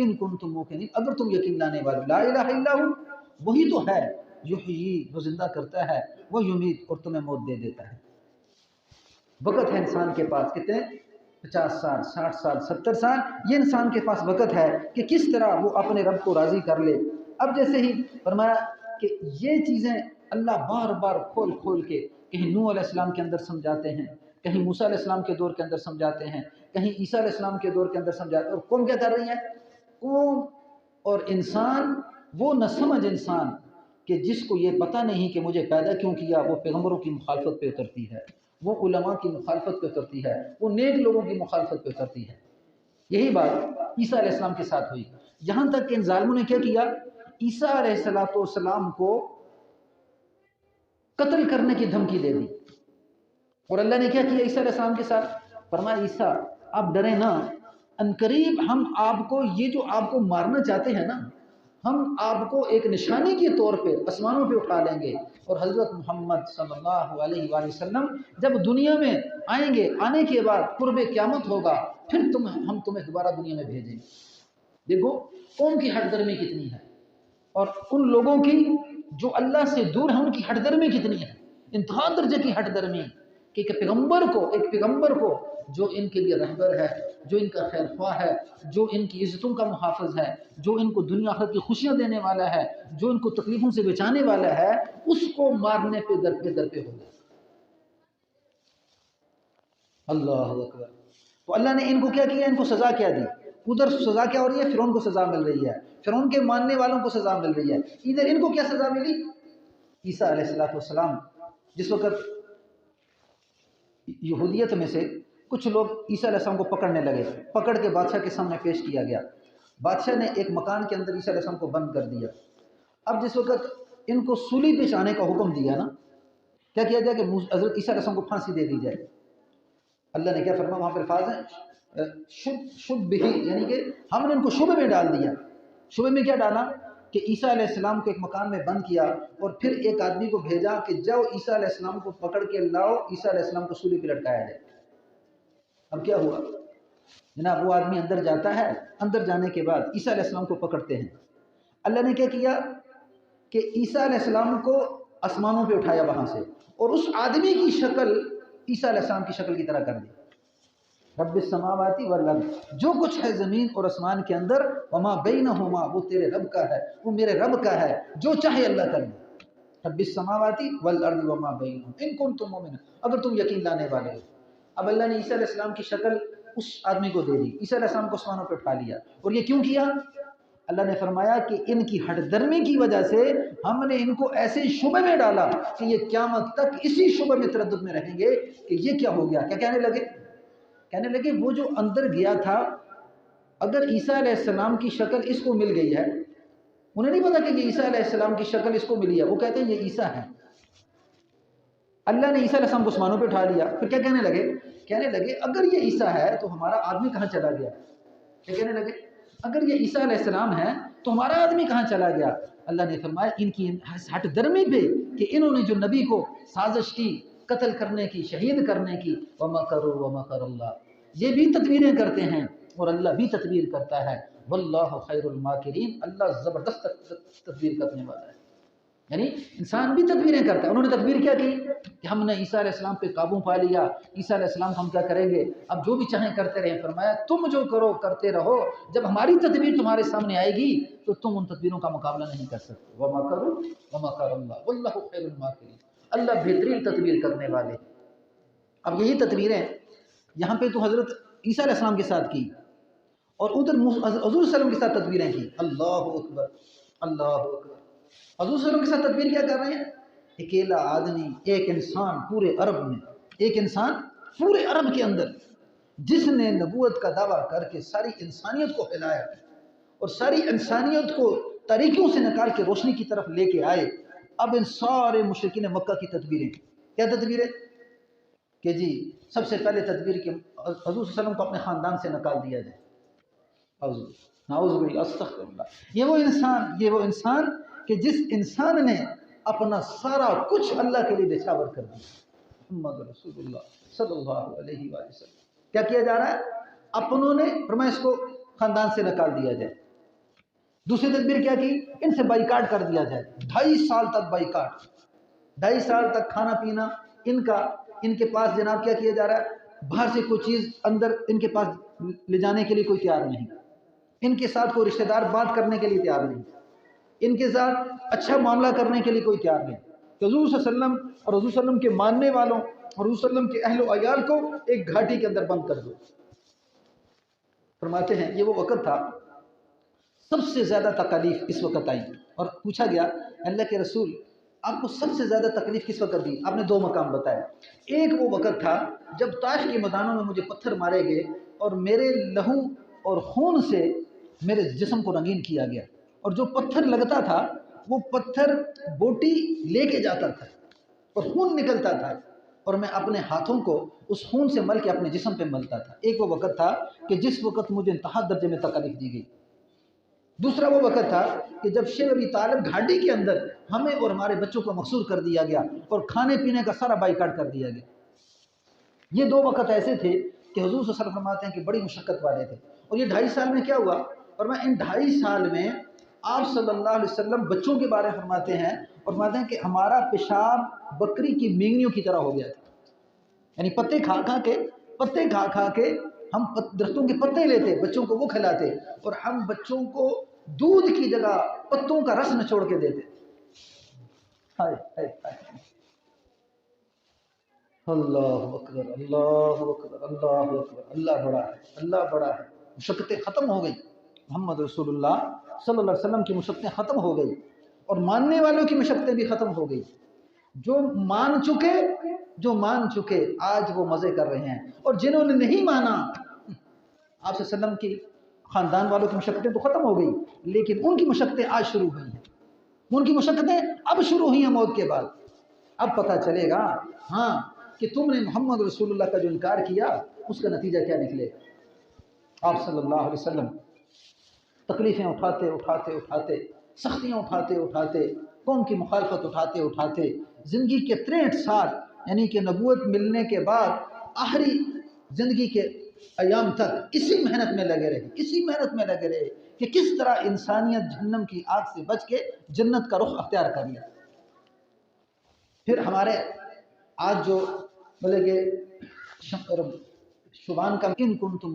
इन कुंतुम मूकिनीन, अगर तुम यकीन लाने वाले। ला इलाहा इल्ला हु, वही तो है, युहयी, वो जिंदा करता है, वो युमीत, और तुम्हें मौत दे देता है। वक़्त है इंसान के पास, कितने, 50 साल, 60 साल, 70 साल, ये इंसान के पास वक़्त है कि किस तरह वो अपने रब को राज़ी कर ले। अब जैसे ही फरमाया कि ये चीज़ें अल्लाह बार बार खोल खोल के कहीं नूह अलैहिस्सलाम के अंदर समझाते हैं, कहीं मूसा अलैहिस्सलाम के दौर के अंदर समझाते हैं, कहीं ईसा अलैहिस्सलाम के दौर के अंदर समझाते हैं। और कौम क्या कर रही है? कौम और इंसान, वो न समझ इंसान कि जिसको ये पता नहीं कि मुझे पैदा क्यों किया, वो पैगम्बरों की मुखालफत पे उतरती है, वो उलमा की मुखालफत पे उतरती है, वो नेक लोगों की मुखालफत पे उतरती है। यही बात ईसा अलैहिस्सलाम के साथ हुई। यहाँ तक कि इन जालिमों ने क्या किया, ईसा अलैहिस्सलाम को कत्ल करने की धमकी दे दी। और अल्लाह ने क्या किया ईसा अलैहिस्सलाम के साथ? फरमाया, ईसा आप डरे ना, अनकरीब हम आपको, ये जो आपको मारना चाहते हैं ना, हम आपको एक निशानी के तौर पे आसमानों पे उठा लेंगे। और हज़रत मोहम्मद सल्लल्लाहु अलैहि वसल्लम जब दुनिया में आएंगे, आने के बाद कुर्बे क़यामत होगा, फिर हम तुम्हें दोबारा दुनिया में भेजेंगे। देखो कौम की हटदर्मी कितनी है, और उन लोगों की जो अल्लाह से दूर है उनकी हटदर्मी कितनी है, इंतहा दर्जे की हटदर्मी कि एक पैगंबर को जो इनके लिए रहबर है, जो इनका खैर ख्वाह है, जो इनकी इज्जतों का मुहाफ़िज़ है, जो इनको दुनिया आखिरत की खुशियाँ देने वाला है, जो इनको तकलीफ़ों से बचाने वाला है, उसको मारने पे दर पे हो गया। अल्लाह अकबर। तो अल्लाह ने इनको क्या किया, इनको सज़ा क्या दी? उधर सज़ा क्या हो रही है? फ़िरौन को सज़ा मिल रही है, फ़िरौन के मानने वालों को सज़ा मिल रही है। इधर इनको क्या सज़ा मिली? ईसा अलैहिस्सलाम जिस वक़्त यहूदियत में से कुछ लोग ईसा अलैहिस्सलाम को पकड़ने लगे, पकड़ के बादशाह के सामने पेश किया गया। बादशाह ने एक मकान के अंदर ईसा अलैहिस्सलाम को बंद कर दिया। अब जिस वक़्त इनको सूली पे चढ़ाने का हुक्म दिया ना, क्या किया जाए कि हज़रत ईसा अलैहिस्सलाम को फांसी दे दी जाए। अल्लाह ने क्या फरमाया, वहाँ पर अल्फाज है शुभ बिही, यानी कि हमने इनको शुभ में डाल दिया। शुभ में क्या डाला कि ईसा अलैहिस्सलाम को एक मकान में बंद किया और फिर एक आदमी को भेजा कि जाओ ईसा अलैहिस्सलाम को पकड़ के लाओ, ईसा अलैहिस्सलाम को सूली पे लटकाया जाए। अब क्या हुआ जनाब, वो आदमी अंदर जाता है, अंदर जाने के बाद ईसा अलैहिस्सलाम को पकड़ते हैं। अल्लाह ने क्या किया कि ईसा अलैहिस्सलाम को आसमानों पे उठाया वहाँ से, और उस आदमी की शक्ल ईसा अलैहिस्सलाम की शक्ल की तरह कर दी। रब्बिस समावाति वल अर्द, जो कुछ है ज़मीन और आसमान के अंदर, वमा बैनहुमा, वो तेरे रब का है, वो मेरे रब का है, जो चाहे अल्लाह कर दे। रब्बिस समावाति वल अर्द वमा बैनहुमा इन कुंतुम मुमिनीन, अगर तुम यकीन लाने वाले हो। अब अल्लाह ने ईसा अलैहिस्सलाम की शक्ल उस आदमी को दे दी, ईसा अलैहिस्सलाम को आसमानों पर उठा लिया। और ये क्यों किया? अल्लाह ने फरमाया कि इनकी हटदर्मी की वजह से हमने इनको ऐसे शुबे में डाला कि ये क़यामत तक इसी शुबे में तरद्दुद में रहेंगे कि ये क्या हो गया। क्या कहने लगे वो जो अंदर गया था, अगर ईसा अलैहिस्सलाम की शक्ल इसको मिल गई है, उन्हें नहीं पता कि ये ईसा अलैहिस्सलाम की शक्ल इसको मिली है, वो कहते हैं ये ईसा है। अल्लाह ने ईसा अलैहिस्सलाम को आसमानों पे उठा लिया। फिर क्या कहने लगे अगर ये ईसा है तो हमारा आदमी कहाँ चला गया? क्या कहने लगे? अगर ये ईसा अलैहिस्सलाम है तो हमारा आदमी कहाँ चला गया? अल्लाह ने फरमाया इनकी हटदर्मी पे कि इन्होंने जो नबी को साजिश की कत्ल करने की, शहीद करने की, वमकरू वमकरल्लाह, ये भी तदबीरें करते हैं और अल्लाह भी तदबीर करता है। वल्लाहु खैरुल माकिरीन, अल्लाह ज़बरदस्त तदबीर करने वाला है। यानी इंसान भी तदबीरें करता है। उन्होंने तदबीर क्या की कि हमने ईसा अलैहिस्सलाम पे काबू पा लिया, ईसा अलैहिस्सलाम को हम क्या करेंगे, अब जो भी चाहें करते रहें। फरमाया तुम जो करो करते रहो, जब हमारी तदबीर तुम्हारे सामने आएगी तो तुम उन तदबीरों का मुकाबला नहीं कर सकते। वमा करो वमा करल्लाह वल्लाहु खैरुल माकिरीन, अल्लाह बेहतरीन तदबीर करने वाले। अब यही तदबीरें यहाँ पे तो हज़रत ईसा अलैहिस्सलाम के साथ की और उधर हज़ूर सल्लल्लाहु अलैहि वसल्लम के साथ तदबीरें की। अल्लाहु अकबर, अल्लाहु अकबर। हज़ूर सल्लल्लाहु अलैहि वसल्लम के साथ तदबीर क्या कर रहे हैं? अकेला आदमी, एक इंसान पूरे अरब में, एक इंसान पूरे अरब के अंदर जिसने नबूवत का दावा करके सारी इंसानियत को फैलाया और सारी इंसानियत को तरीक़ों से निकाल के रोशनी की तरफ लेके आए। अब इन सारे मुशरिकीन मक्का की तदबीरें, क्या तदबीरें कि जी सबसे पहले तदबीर के हज़ूर सल्लल्लाहु अलैहि वसल्लम को अपने ख़ानदान से निकाल दिया जाए। ये वो इंसान कि जिस इंसान ने अपना सारा कुछ अल्लाह के लिए निछावर कर दिया। मुहम्मद रसूलुल्लाह सल्लल्लाहु अलैहि वसल्लम, क्या किया जा रहा है? अपनों ने फरमाया इसको खानदान से निकाल दिया जाए। दूसरी तदबीर क्या की, इनसे बाइकाट कर दिया जाए, 2.5 साल तक बाइकाट, 2.5 साल तक खाना पीना इनका, इनके पास जनाब क्या किया जा रहा है, बाहर से कोई चीज़ अंदर इनके पास ले जाने के लिए कोई तैयार नहीं, इनके साथ कोई रिश्तेदार बात करने के लिए तैयार नहीं, इनके साथ अच्छा मामला करने के लिए कोई तैयार नहीं। तो हुज़ूर सल्लल्लाहु अलैहि वसल्लम और हुज़ूर सल्लल्लाहु अलैहि वसल्लम के मानने वालों और हुज़ूर सल्लल्लाहु अलैहि वसल्लम के अहल व अयाल को एक घाटी के अंदर बंद कर दो। फरमाते हैं ये वो वक़्त था, सबसे ज़्यादा तकलीफ़ इस वक़्त आई, और पूछा गया अल्लाह के रसूल आपको सबसे ज़्यादा तकलीफ़ किस वक़्त दी? आपने 2 मकाम बताए। एक वो वक़्त था जब ताइफ के मैदानों में मुझे पत्थर मारे गए और मेरे लहू और खून से मेरे जिस्म को रंगीन किया गया, और जो पत्थर लगता था वो पत्थर बोटी लेके जाता था और खून निकलता था, और मैं अपने हाथों को उस खून से मल के अपने जिस्म पे मलता था। एक वो वक़्त था कि जिस वक़्त मुझे इंतहा दर्जे में तकलीफ़ दी गई। दूसरा वो वक़्त था कि जब शेर अबी तालिब घाटी के अंदर हमें और हमारे बच्चों को मकसूर कर दिया गया और खाने पीने का सारा बाइकाट कर दिया गया। ये 2 वक़्त ऐसे थे कि हुज़ूर सल्लल्लाहु अलैहि वसल्लम फरमाते हैं कि बड़ी मुशक्क़त वाले थे। और ये 2.5 साल में क्या हुआ, और मैं इन 2.5 साल में आप सल्लल्लाहु अलैहि वसल्लम बच्चों के बारे में फरमाते हैं, और फरमाते हैं कि हमारा पेशाब बकरी की मेंगनियों की तरह हो गया था। यानी पत्ते खा खा के हम दरख्तों के पत्ते लेते, बच्चों को वो खिलाते, और हम बच्चों को दूध की जगह पत्तों का रस निचोड़ के देते। हाय हाय हाय, अल्लाहु अकबर, अल्लाहु अकबर, अल्लाहु अकबर, अल्लाह बड़ा है, अल्लाह बड़ा है। मुशक्क़तें ख़त्म हो गई, मोहम्मद रसूलुल्लाह सल्लल्लाहु अलैहि वसल्लम की मुशक्क़तें ख़त्म हो गई, और मानने वालों की मुशक्क़तें भी ख़त्म हो गई। जो मान चुके, आज वो मज़े कर रहे हैं, और जिन्होंने नहीं माना आप सल्लम की ख़ानदान वालों की मुशक्क़तें तो ख़त्म हो गई, लेकिन उनकी मुशक्क़तें आज शुरू हुई हैं, उनकी मुशक्क़तें अब शुरू हुई हैं मौत के बाद। अब पता चलेगा हाँ कि तुमने मोहम्मद रसूलुल्लाह का जो इनकार किया उसका नतीजा क्या निकलेगा। आप सल्लल्लाहु अलैहि वसल्लम तकलीफ़ें उठाते उठाते उठाते, सख्तियाँ उठाते उठाते, कौम की मुखालफत उठाते उठाते, ज़िंदगी के 63 साल यानी कि नबूवत मिलने के बाद आखिरी ज़िंदगी के अयाम तक इसी मेहनत में लगे रहे कि किस तरह इंसानियत जहन्नम की आग से बच के जन्नत का रुख अख्तियार कर लिया। फिर हमारे आज जो बोले कि शुबान का इन कुंतुम